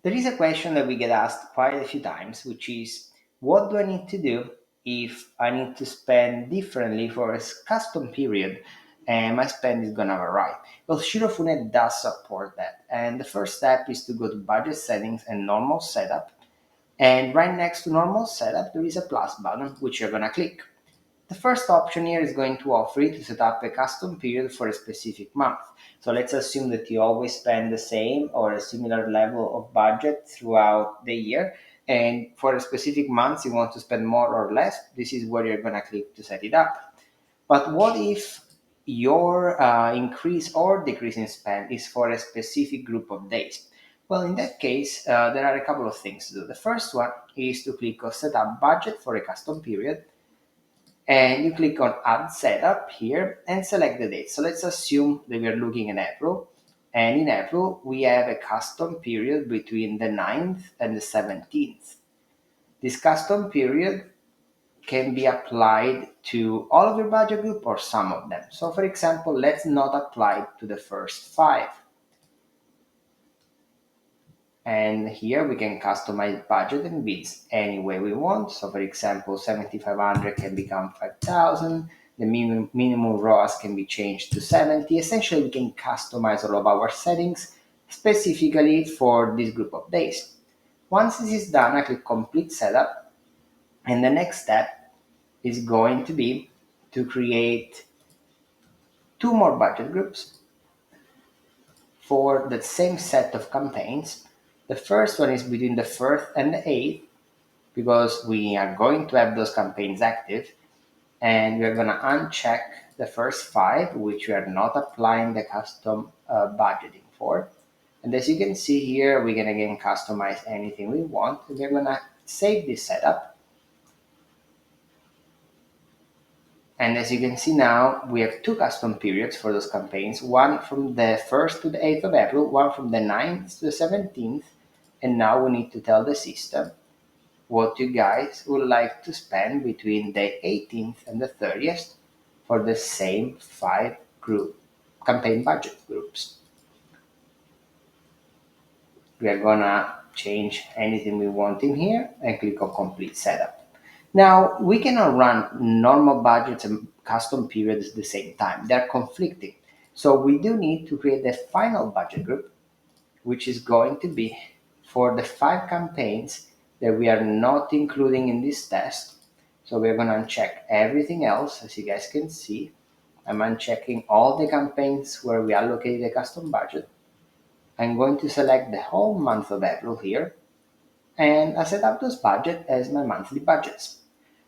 There is a question that we get asked quite a few times, which is what do I need to do if I need to spend differently for a custom period and my spend is gonna vary? Well, Shirofune does support that. And the first step is to go to budget settings and normal setup. And right next to normal setup, there is a plus button, which you're gonna click. The first option here is going to offer you to set up a custom period for a specific month. So let's assume that you always spend the same or a similar level of budget throughout the year. And for a specific month, you want to spend more or less. This is where you're going to click to set it up. But what if your increase or decrease in spend is for a specific group of days? Well, in that case, there are a couple of things to do. The first one is to click on Set up Budget for a custom period, and you click on add setup here and select the date. So let's assume that we are looking in April, and in April we have a custom period between the 9th and the 17th. This custom period can be applied to all of your budget group or some of them. So for example, let's not apply it to the first 5. And here we can customize budget and bids any way we want. So for example, 7,500 can become 5,000. The minimum ROAS can be changed to 70. Essentially, we can customize all of our settings specifically for this group of days. Once this is done, I click complete setup. And the next step is going to be to create 2 more budget groups for the same set of campaigns. The first one is between the 1st and the 8th, because we are going to have those campaigns active, and we're going to uncheck the first 5, which we are not applying the custom budgeting for. And as you can see here, we can again customize anything we want. And we're going to save this setup. And as you can see now, we have 2 custom periods for those campaigns, one from the 1st to the 8th of April, one from the 9th to the 17th. And now we need to tell the system what you guys would like to spend between the 18th and the 30th for the same 5 group campaign budget groups. We are gonna change anything we want in here and click on complete setup. Now, we cannot run normal budgets and custom periods at the same time. They're conflicting. So we do need to create the final budget group, which is going to be for the 5 campaigns that we are not including in this test. So we're going to uncheck everything else. As you guys can see, I'm unchecking all the campaigns where we allocated a custom budget. I'm going to select the whole month of April here, and I set up those budgets as my monthly budgets.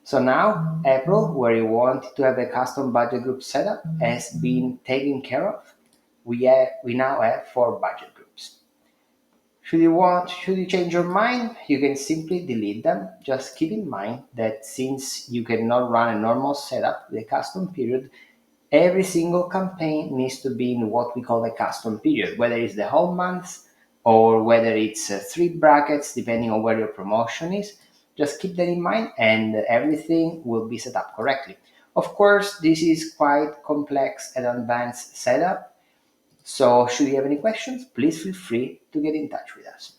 So now April, where you want to have a custom budget group setup, has been taken care of. We now have 4 budget groups. Should you change your mind, you can simply delete them. Just keep in mind that since you cannot run a normal setup with a custom period, every single campaign needs to be in what we call a custom period, whether it's the whole month or whether it's 3 brackets, depending on where your promotion is. Just keep that in mind and everything will be set up correctly. Of course, this is quite complex and advanced setup. So should you have any questions, please feel free to get in touch with us.